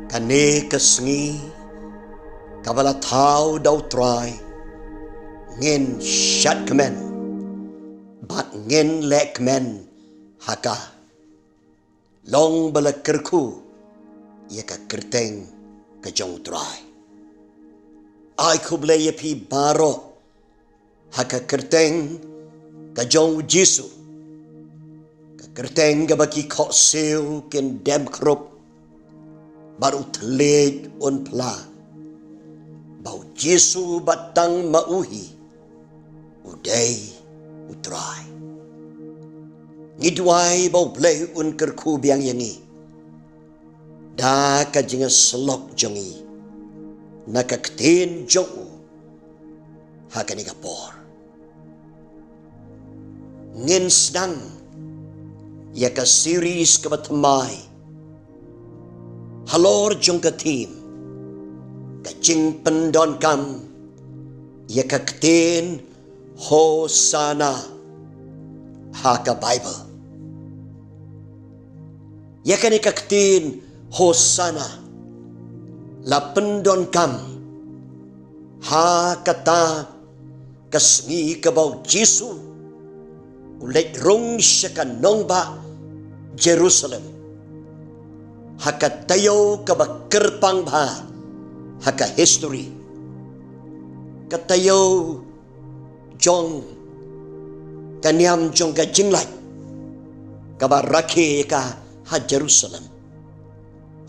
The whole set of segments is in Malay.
Kane kesngi kabala tau dau try ngin shat kemen bat ngin lek men haka long bala kerku ya ka kerteng ka jong try ai kuble ya pi baro haka kerteng ka jong jisu ka kerteng ga baki kok seu ken dem krop baru telej on pla bau Yesu batang mauhi udai utrai ngidwai bau bleh un kerku biang yangi da ka jinga selok jongi naka kten jong hakani kapor ngin sedang ya ka series ka batamai halor jong ka team ka jing pendon kam ya ka kten hosana ha ka bible ya ka ni ka kten hosana la pendon kam ha kata kasmi ka bau jisu ulet rong syaka nongba Jerusalem haka tayo ka kerpang ba haka history katayo jong kaniam jong ka jinglai ka barake ka ha Jerusalem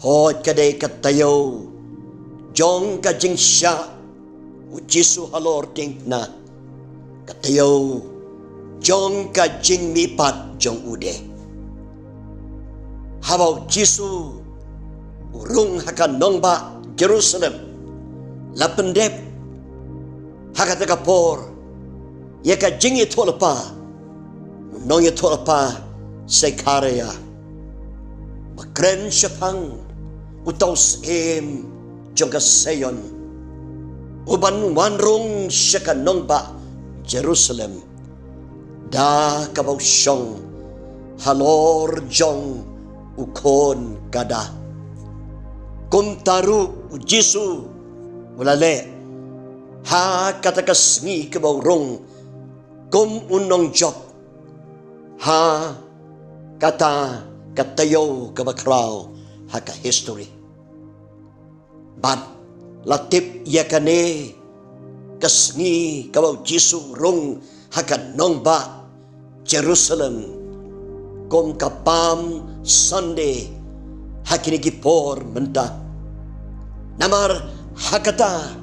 hot kadai katayo jong ka jingsha ujisu halor ting na katayo jong ka jing mipat jong ude habau jisu urung haka nongba Jerusalem lapendep haka tekapor yaka jingi tolapa nongi tolapa sekarya makren syapang utaus jongka sayon uban wanrung syaka nongba Jerusalem da kabau syong halor jong ukon kada kumtaru ujisu ulale ha kata kasngi kabau rong kum unong job ha kata katayo kabakraw haka history but latip yakane kasngi kabau jisu rong haka nongba Jerusalem kum kapam Sunday hakini gipor menta namar hakata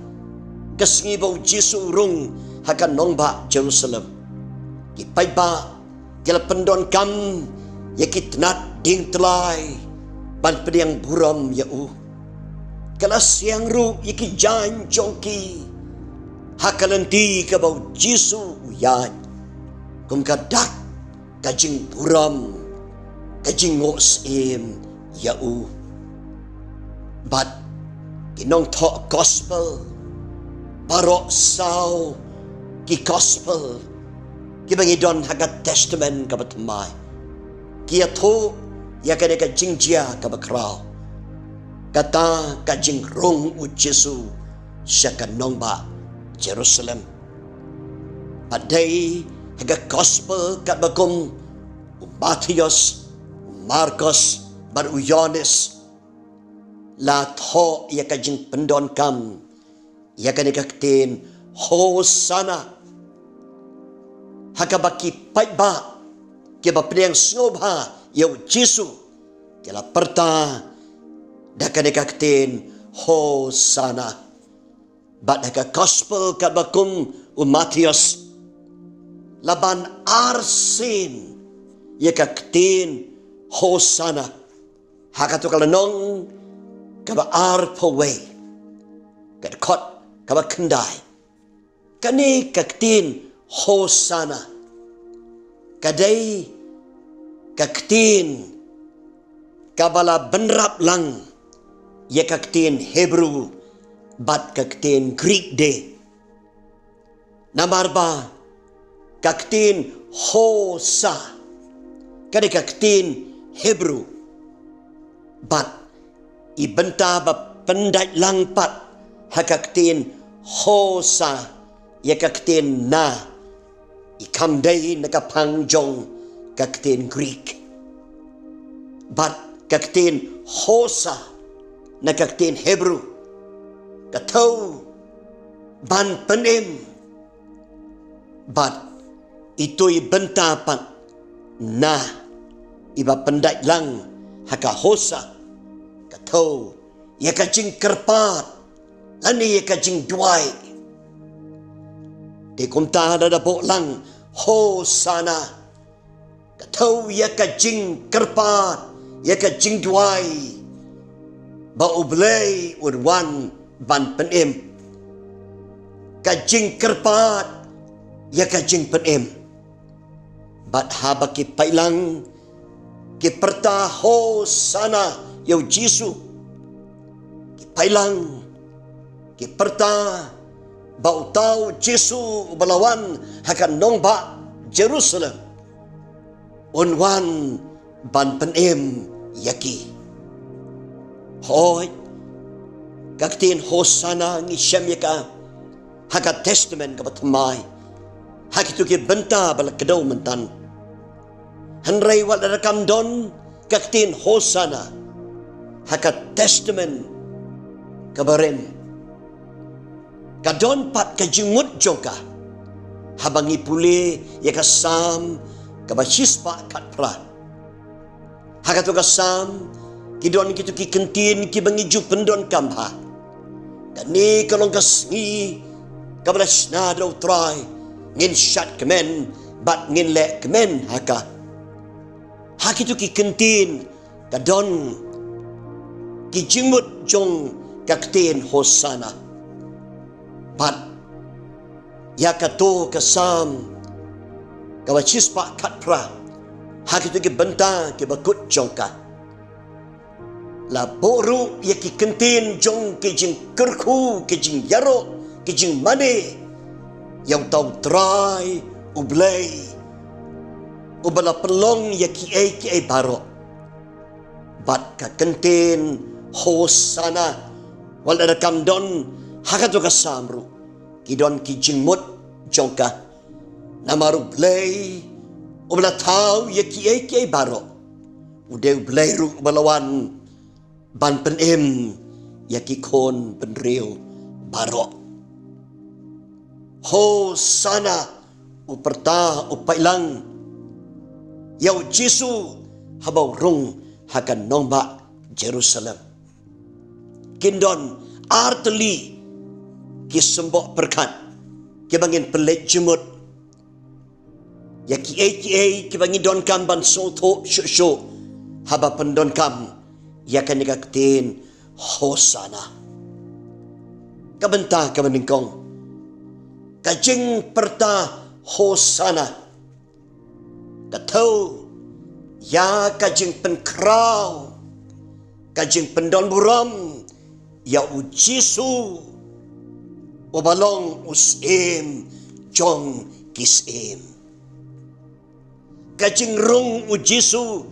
kasngi bau jisu rung hakan nongba Jerusalem kipai ba kila pendon kam yakit nat ding telai ban pediang buram ya kala siang ru yaki jan jongki hakalenti ka bau jisu uyan kum kadak kajing buram kajing ngos yau but kinong to gospel barok sao ki gospel ki bangidon hagat testament kabatmai ki ato ya kane ka jingjia kabakraw kata ka jingrong u Jesu syaka nongba Jerusalem adai haga gospel kat bakum Matius Markus baru Yohanes la tho ya ka jing pendon kam ya ka nikaktin hosana hakabaki paiba ke ba priang snobha ya Jesu ke la perta da ka nikaktin hosana but haka gospel kat bakum Matius laban arsin ya kaktin hosana hakato kalanong kaba arpawe kadkot kaba kendai kani kaktin hosana kadai kaktin kabala benrap lang ya kaktin Hebrew bat kaktin Greek de namarba kaktin hosa kadi kaktin Hebrew but ibenta ba pendai langpat hakaktin hosa yakaktin na ikamday nakapangjong kaktin Greek. But kaktin hosa nakaktin Hebrew kataw ban penim. But ito'y bentapan na iba pendai lang haka hosa kataw yakajing kerpat lani yakajing duay. Di kumta na po lang hosana kataw yakajing kerpat yakajing duay baublay urwan ban penim kajing kerpat yakajing penim. Bat haba ki pailang ki perta hosana yaw Jisu ki pailang ki perta bautaw Jisu balawan hakan nongba Jerusalem unwan ban penim yaki. Hoy kaktin hosana ngi syam yaka haka testament kabatamay hakitu ki benta bala kedaw mentan hanray wal rakam don kaktin hosana haka testament kabarin kadon pat kajimut joka habangi puli yakasam kabashispa katpra hakatu kasam kidon kitu ki kentin ki bangi ju pendon kamha kani kalong kasngi kabalas na daw try ngin syat kemen bat ngin le kemen haka hakitu ki kentin kadon ki jingmut jong kaktin hosana bat yakato kasam kawachispa katpra hakitu ki benta ki bakut jongka la boru yaki kentin jong ki jing kerku ki jing yaro ki jing mane yang tau try ublay ubala pelong yaki ai baro bat ka kentin hosana wal ada kamdon hakatu kasamru kidon ki jingmut jongka namaru blay ubala tau yaki ai baro ude blay ru balawan ban penim yaki kon penriu baro hosana uperta upailang yaw Jisu habaw rung hakan nomba Jerusalem kindon arteli kisembok berkat kibangin pelet jemut yaki ai kibangin don kam ban soto syuk haba pendon kam yakan yakaktin hosana kabenta kamaningkong kajing perta hosana kataw ya kajing penkraw kajing pendon buram ya Jisu wabalong usim jong kisim kajing rung Jisu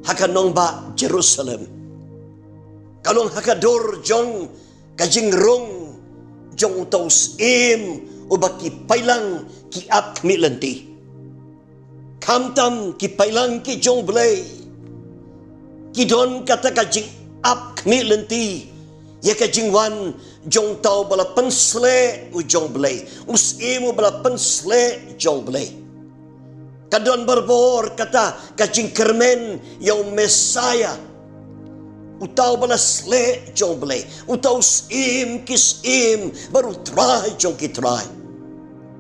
hakanong ba Jerusalem kalong hakadur jong kajing rung jong tausim ubaki pailang ki ap kmilanti kamtam ki pailang ki jong blay ki don kata kajing ap kmilanti ya kajing wan jong tau bala pensle u jong blay usimu bala pensle jong blay kadon berbor kata kajing kermen yang Mesaya utau bala sle jong blay utau sim kisim baru try jong ki try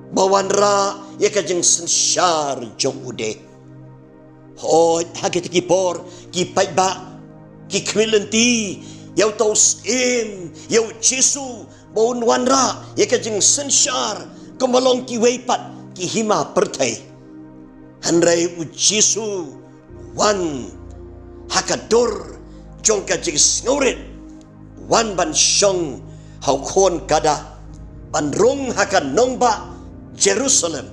bawan ra ya kajing sensyar jong ude hoy hagit ki por ki paiba ki kmilanti yau tau sim yau Jisu baun wan ra ya kajing sensyar kemalong ki weipat ki hima pertai hanrai u Jisu wan hakadur jong kajing sngurit wan ban syong hau kon kada ban rung hakan nongba Jerusalem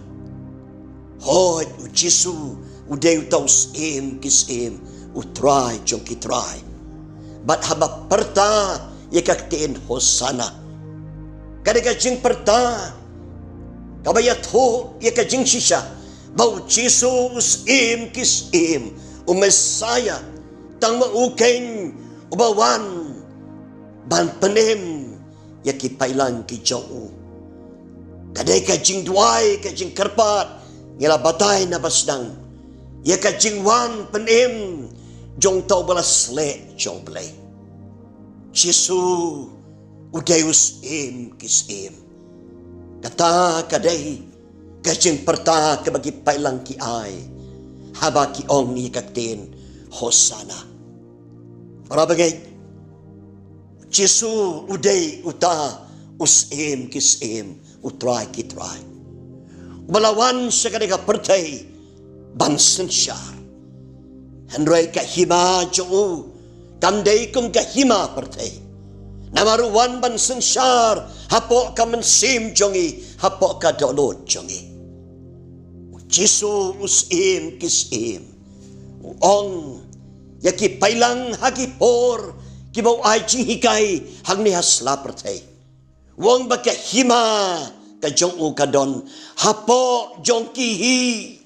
hoy u Jisu uday utaw sim kisim utray jong kitray bat haba perta yakaktiin Hosana. Kadikajing perta kabayat ho yakajing sisya bau Jesus kis o Messiah tang mauken ubawan ban penem yakipailan ki jau. Kadai kajing duai kajing kerpat ngila batay na basdang ya kajing wan penem jong tau balas le jong blay Jesu udeus kis kata kadai kajing perta kabagi pailang ki ay haba ki ong ni kaktin Hosana. Para bagay Jesu uday uta kis utray kitray balawan sa kadika pertay bansen syar Henry kahima jo kamday kum kahima pertay namaruwan bansen syar hapo ka mensim jongi hapo ka dolot jongi Jesu kis ong yaki pailang hagipor kibaw ay hikay hagni hasla pertay wong baka hima ka jong u kadon hapo jong kihi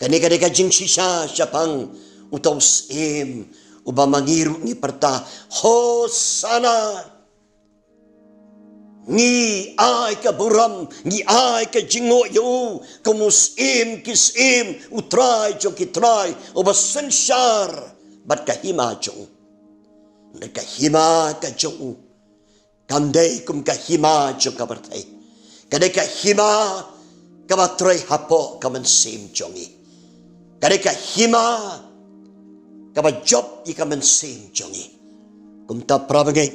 kani jing sisa syapang utaus uba mangiru ni perta Hosana ni ay ka buram ni ay ka jingo yo kumus kis utray jong kitray uba sensyar bat kahima jong nakahima ka jong kamday kum kahima jong kabartay kadai kahima kabatray hapo kamansim jongi kadai kahima kabajob i kamansim jongi kumta prabagay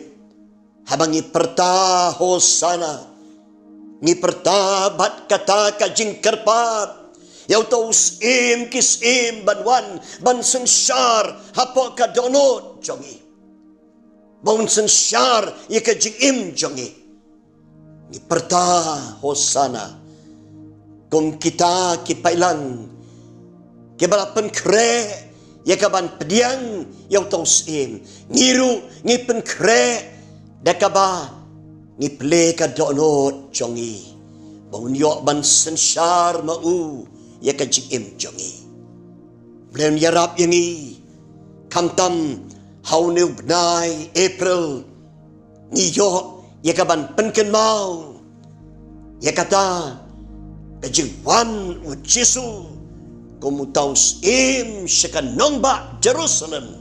habang iperta Hosana ngiperta bat kata kajing kerpat yaw taus kis banwan bansen syar hapo kadonot jongi Baunsen syar yakajing jongi ni perta Hosana kum kita kipailang kibalapan kre yakaban pediang yaw taus ngiru ngipen kre dakaba ngiple kadonot jongi baun yo bansen syar mau yakajing jongi blen yarap yangi kamtam Hauniw bnay April niyo yakaban penken mau yakata kajingwan u Jesu kumutaus syakanong ba Jerusalem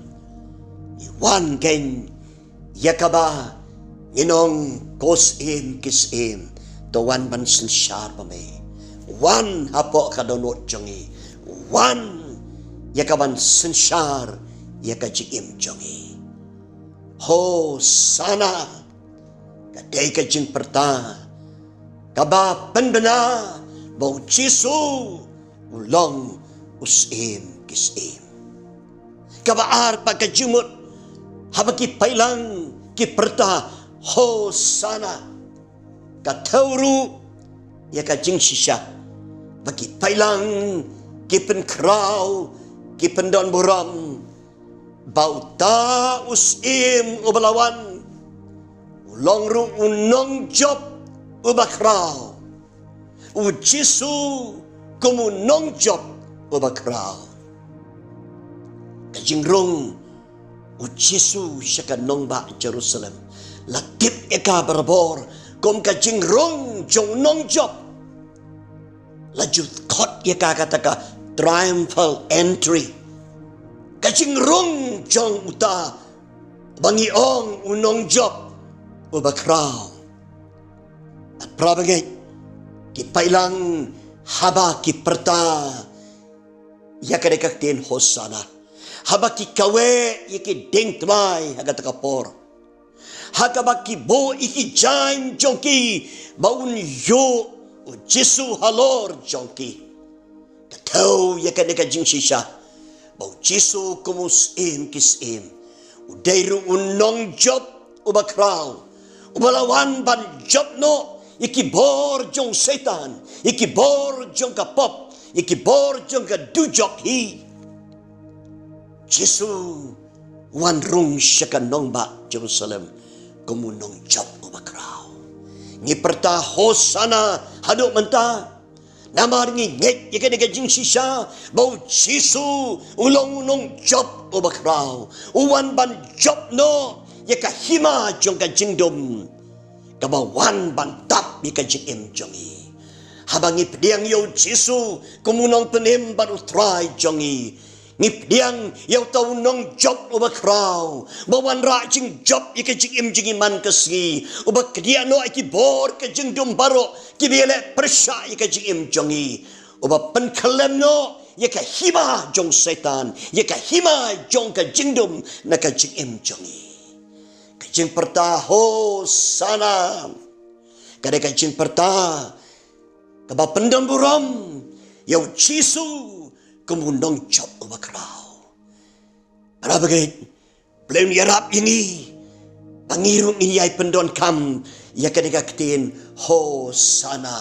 iwan ken yakaba inong kos kis tawan bansen syar pame wan hapo kadonot jongi wan yakaban sensyar yakajing jongi Hosana kadai kajing perta kaba penbena bau Jesu ulong kis kabaar pagkajumot habaki pailang kiperta Hosana katawru yakajing sisya bagi pailang kipen kraw kipen don buram bauta ubalawan ulong ru unong job ubakraw u Jesu kumunong job ubakraw kajingrong u Jesu syakanong ba Jerusalem lakip eka berbor kum kajingrong jong nong job lajut kot eka kataka triumphal entry kajingrong jong uta bangiong unong job ubakraw at prabagay kipailang haba kiperta yakadekaktin Hosana haba kikawe yakidengtmay hagatakapor hagaba kibo ikijaim jongki baun yo Jesu halor jongki kataw yakadekajing sisya bau Jesu kumusim kisim udairu unong job ubakraw ubalawan ban job no ikibor jong setan ikibor jong kapop ikibor jong kadujok hi Jesu wan rung syakan nong ba Jerusalem kumunong job umakraw. Ngiperta hosana hadok menta. Namar ngingit yakan ikajing sisa bau Jisu ulong unong job umakraw. Uwan ban job no yaka hima jong kajing dom. Kabawan ban tap ikajing im jongi. Habang ipdiang yaw Jisu kumunong penim ban utray jongi. Ngipdiang yaw tau nong job umakraw. Bawan rajing job ikajing im jingi man kasgi. Ubak dia no iki bor kajing dom baro. Kibile persya ikajing im jongi. Ubak penkalem no yaka hima jong setan. Yaka hima jong kajing dom na kajing im jongi. Kajing perta hosana. Kada kajing perta. Kaba pendam buram. Yaw Jisu kemunong job umakraw. Para bagay, belum yarap ini, pangirong ini ay pendon kam, ya kanikakitin, hosana.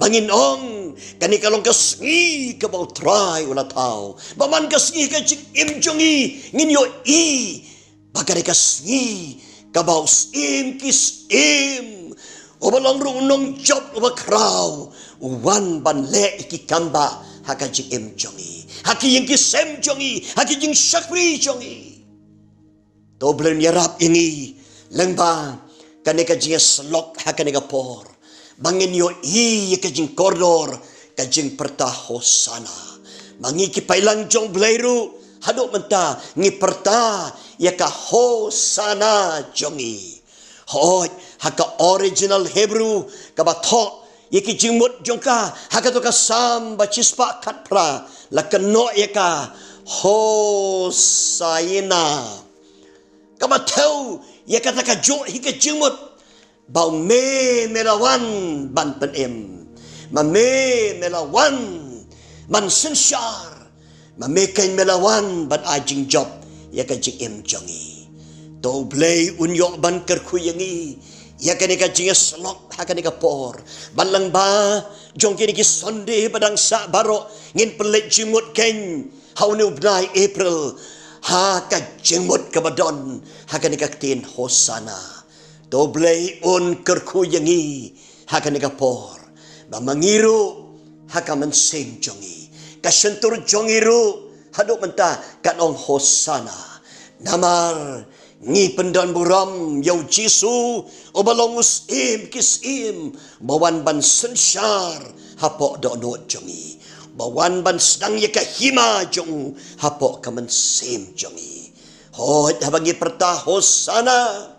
Manginong, kanikalong kasngi, kabaw try, wala tao. Baman kasngi, kajing imjongi, nginyo i, bagay kasngi, kabaw sim, kis im, umalang runong job umakraw, uwan banle ikikamba, haka jing im jongi, haki yang kisem jongi, haki jing syakri jongi. To belum yarap ini, lengba, kaneka jing slok haka nega por, bangin yo i kajing koridor, kajing perta hosana, mangi kipailang jong bleiru, hadok menta ngi perta yaka hosana jongi. Hoi haka original Hebrew kabatok. Yaki jingmut jongka haka ka sam bacispa katpra lakano yaka hosaina kama tau yaka taka jo hika jingmut bau me melawan ban penem ma me melawan man sensyar ma me kain melawan ban ajing job yaka jing em jongi to blay unyo ban kerkuyangi ya kanika jingas slok hakanika por balang ba jong kini ki Sunday badang sa baro ngin pelet jimut ken haunu bnai April haka jimut kabadon hakanika tin hosana doblay on kerkuyangi hakanika por ba mangiru haka mensing jongi kasentur jongiru hadok menta kanong hosana namar ngi pendan buram yaw Jisu obalongus im kis im bawan ban sensyar hapok do no jongi bawan ban sedang yaka hima jong hapok kamen sim jongi hot habangi perta hosana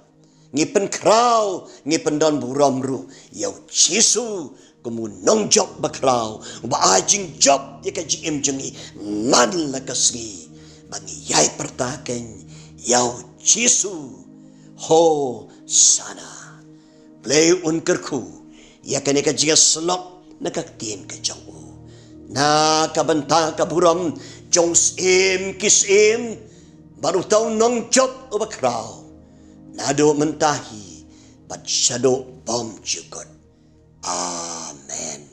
ngi penkrau ngi pendan buram ru yaw Jisu kumunong job bakrau ba ajing job yaka jing im jongi man lakasgi bangi yai perta ken yaw Jisu hosana play unkerku ya kaneka jia slok nakaktin ka jong na kabanta kaburam jong sim kisim baru tahu nong job ubakraw nado mentahi pat shadow bom jukot amen.